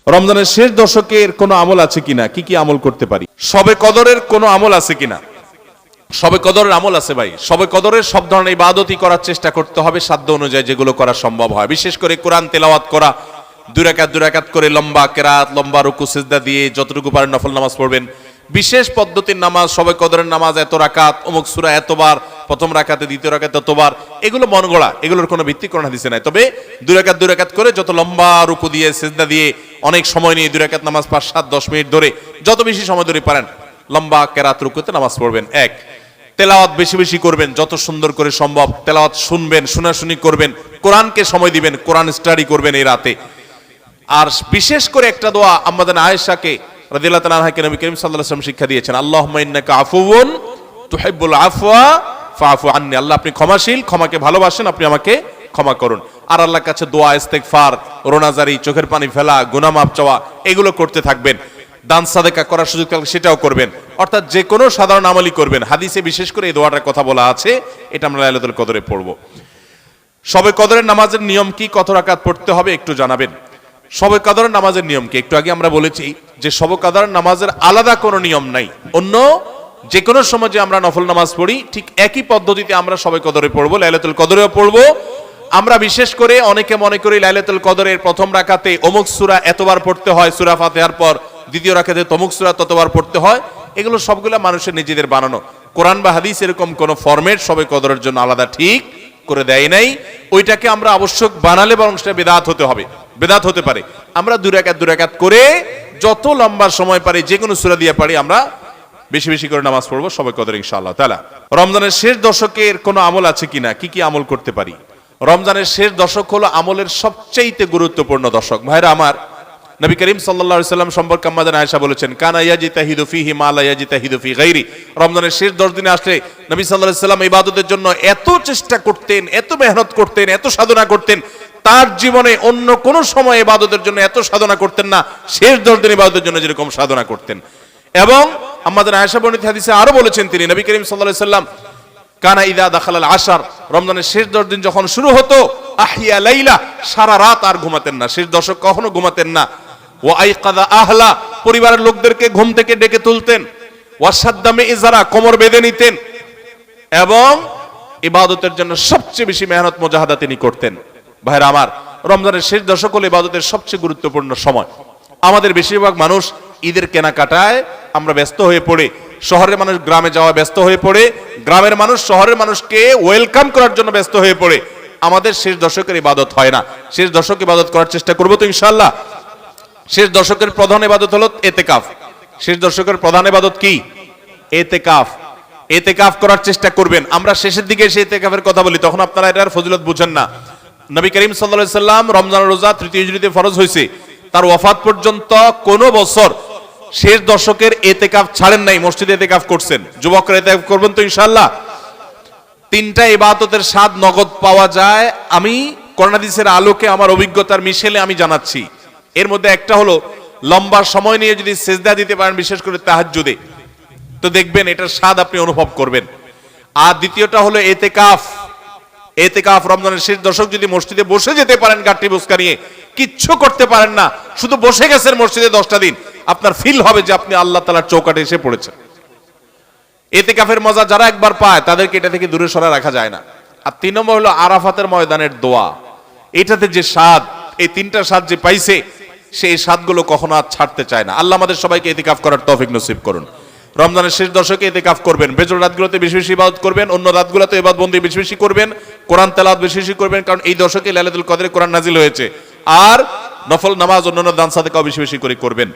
রমজানের শেষ দশকের কোনো আমল আছে কিনা, কি কি আমল করতে পারি? শবে কদরের কোনো আমল আছে কিনা? শবে কদরের আমল আছে ভাই। শবে কদরের সব ধরনের ইবাদতই করার চেষ্টা করতে হবে সাধ্য অনুযায়ী, যেগুলো করা সম্ভব হয়। বিশেষ করে কোরআন তেলাওয়াত করা, দুই রাকাত করে লম্বা কেরাত, লম্বা রুকু সিজদা দিয়ে যতটুকু পারেন নফল নামাজ পড়বেন। বিশেষ পদ্ধতির নামাজ, শবে কদরের নামাজ এত রাকাত, অমুক সূরা এতবার, প্রথম রাকাতে দ্বিতীয় রাকাতে এতবার, এগুলো মন গড়া, এগুলোর কোনো ভিত্তি কোরআন হাদিসে নাই। তবে দুই রাকাত করে যত লম্বা রুকু দিয়ে সিজদা দিয়ে অনেক সময় নিয়ে দুই রাকাত নামাজ 5-7-10 মিনিট ধরে যত বেশি সময় ধরে পারেন লম্বা কেরাত রুকুতে নামাজ পড়বেন। এক, তেলাওয়াত বেশি বেশি করবেন, যত সুন্দর করে সম্ভব তেলাওয়াত শুনবেন, শোনাশুনি করবেন, কোরআনকে সময় দিবেন, কোরআন স্টাডি করবেন এই রাতে। আর বিশেষ করে একটা দোয়া আমাদের আয়েশাকে রাদিয়াল্লাহু তাআলা আনহাকে নবী করিম সাল্লাল্লাহু আলাইহি ওয়াসাল্লাম শিক্ষা দিয়েছেন, আল্লাহুম্মা ইন্নাকা আফুউন তুহিব্বুল আফওয়া ফাআফু আন্নী। আল্লাহ আপনি ক্ষমাশীল, ক্ষমাকে ভালোবাসেন, আপনি আমাকে ক্ষমা করুন। আর আল্লাহর কাছে দোয়া, ইস্তেগফার, রোনাজারি, চোখের পানি ফেলা, গুনাহ মাফ চাওয়া, এগুলো করতে থাকবেন। দান সাদেকা করার সুযোগ থাকলে সেটাও করবেন, অর্থাৎ যে কোনো সাধারণ আমলই করবেন। হাদিসে বিশেষ করে এই দোয়াটার কথা বলা আছে, এটা আমরা লাইলাতুল কদরে পড়ব। শবে কদরের নামাজের নিয়ম কি, কত রাকাত পড়তে হবে একটু জানাবেন। শবে কদরের নামাজের নিয়ম কি? একটু আগে আমরা বলেছি যে শবে কদরের নামাজের আলাদা কোনো নিয়ম নাই। অন্য যে কোনো সময় যে আমরা নফল নামাজ পড়ি ঠিক একই পদ্ধতিতে আমরা শবে কদরে পড়বো, লাইলাতুল কদরেও পড়বো। আমরা বিশেষ করে অনেকে মনে করি লাইলাতুল কদরের প্রথম রাকাতে অমুক সূরা এতবার পড়তে হয়, সূরা ফাতিহার পর দ্বিতীয় রাকাতে তমুক সূরা ততবার পড়তে হয়। এগুলো সবগুলো মানুষের নিজেদের বানানো। কোরআন বা হাদিস এরকম কোন ফরম্যাট শবে কদরের জন্য আলাদা ঠিক করে দেয় নাই। ওইটাকে আমরা আবশ্যক বানালে বরং সেটা বেদাত হতে হবে, বেদাত হতে পারে। আমরা দুই রাকাত করে যত লম্বা সময় পারি, যে কোনো সূরা দিয়ে পারি, আমরা বেশি বেশি করে নামাজ পড়বো শবে কদর ইনশাআল্লাহ তাআলা। রমজানের শেষ দশকের কোনো আমল আছে কিনা, কি কি আমল করতে পারি? রমজানের শেষ দশক হলো আমলের সবচেয়ে গুরুত্বপূর্ণ দশক। ভাইরা আমার, নবী করিম সাল্লাল্লাহু আলাইহি সাল্লাম সম্পর্কে আম্মা জান আয়েশা বলেছেন, কানা ইয়াজিতাহিদু ফীহি মা লা ইয়াজিতাহিদু ফী গায়রি। রমজানের শেষ 10 দিনে আসলে নবী সাল্লাল্লাহু আলাইহি সাল্লাম ইবাদতের জন্য এত চেষ্টা করতেন, এত মেহনত করতেন, এত সাধনা করতেন, তার জীবনে অন্য কোন সময় ইবাদতের জন্য এত সাধনা করতেন না, শেষ 10 দিন ইবাদতের জন্য যেরকম সাধনা করতেন। এবং আম্মা জান আয়েশা বর্ণিত হাদিসে আরো বলেছেন তিনি, নবী করিম সাল্লাল্লাহু আলাইহি সাল্লাম কানা ইযা দাখালাল আশার, রমজানের শেষ 10 দিন যখন শুরু হতো, আহিয়া লাইলা, সারা রাত আর ঘুমাতেন না, শেষ দশক কখনো ঘুমাতেন না। ওয়া আইকাযা আহলা, পরিবারের লোকদেরকে ঘুম থেকে ডেকে তুলতেন। ওয়া সাদ্দামে ইজারা, কোমর বেঁধে নিতেন। এবং ইবাদতের জন্য সবচেয়ে বেশি মেহনত মুজাহাদা তিনি করতেন। ভাইরা আমার, রমজানের শেষ দশক হলো ইবাদতের সবচেয়ে গুরুত্বপূর্ণ সময়। আমাদের বেশিরভাগ মানুষ ঈদের কেনাকাটায় আমরা ব্যস্ত হয়ে পড়ে, শহরের মানুষ গ্রামে যাওয়া ব্যস্ত হয়ে পড়ে, গ্রামের মানুষ শহরের মানুষকে ওয়েলকাম করার জন্য ব্যস্ত হয়ে পড়ে। আমাদের শেষ দশকের ইবাদত হয় না। শেষ দশক ইবাদত করার চেষ্টা করবো তো ইনশাআল্লাহ। শেষ দশকের প্রধান ইবাদত হলো এতেকাফ। শেষ দশকের প্রধান ইবাদত কি? এতেকাফ। এতেকাফ করার চেষ্টা করবেন। আমরা শেষের দিকে এসে এতেকাফের কথা বলি, তখন আপনারা এটার ফজিলত বুঝেন না। নবী করিম সাল্লাল্লাহু আলাইহি সাল্লাম রমজানের রোজা 3 হিজরিতে ফরজ হয়েছে, তার ওয়াফাত পর্যন্ত কোনো বছর শেষ দশকের এতেকাফ ছাড়েন নাই, মসজিদে এতেকাফ করছেন। যুবকরা এতেকাফ করবেন তো ইনশাআল্লাহ। 3টা ইবাদতের স্বাদ নগদ পাওয়া যায়, আমি কোরআন হাদিসের আলোকে আমার অভিজ্ঞতার মিশেলে আমি জানাচ্ছি। এর মধ্যে একটা হলো, লম্বা সময় নিয়ে যদি সিজদা দিতে পারেন, বিশেষ করে তাহাজ্জুদে, তো দেখবেন এটার স্বাদ আপনি অনুভব করবেন। আর দ্বিতীয়টা হলো এতেকাফ। এতেকাফ রমজানের শেষ দশক যদি মসজিদে বসে যেতে পারেন, গাঁটটি বুসকা নিয়ে, কিচ্ছু করতে পারেন না, শুধু বসে গেছেন মসজিদে 10টা দিন, আপনার ফিল হবে যে আপনি আল্লাহ তাআলার চৌকাঠে এসে পড়েছেন। এতেকাফের মজা যারা একবার পায় তাদেরকে এটা থেকে দূরে সরা রাখা যায় না। আর 3 নম্বর হলো আরাফাতের ময়দানের দোয়া। এটাতে যে স্বাদ, এই 3টা স্বাদ যে পাইছে, সেই স্বাদগুলো কখনো আর ছাড়তে চায় না। আল্লাহ আমাদের সবাইকে ইতিকাফ করার তৌফিক নসিব করুন। রমজানের শেষ দশকে ইতিকাফ করবেন, বেজর রাতগুলোতে বেশি বেশি ইবাদত করবেন, অন্য রাতগুলোতে ইবাদত বন্দি বেশি বেশি করবেন, কোরআন তেলাওয়াত বেশি বেশি করবেন, কারণ এই দশকে লাইলাতুল কদরে কোরআন নাজিল হয়েছে। আর নফল নামাজ, অন্যান্য দান সাদেকাও বেশি বেশি করে করবেন।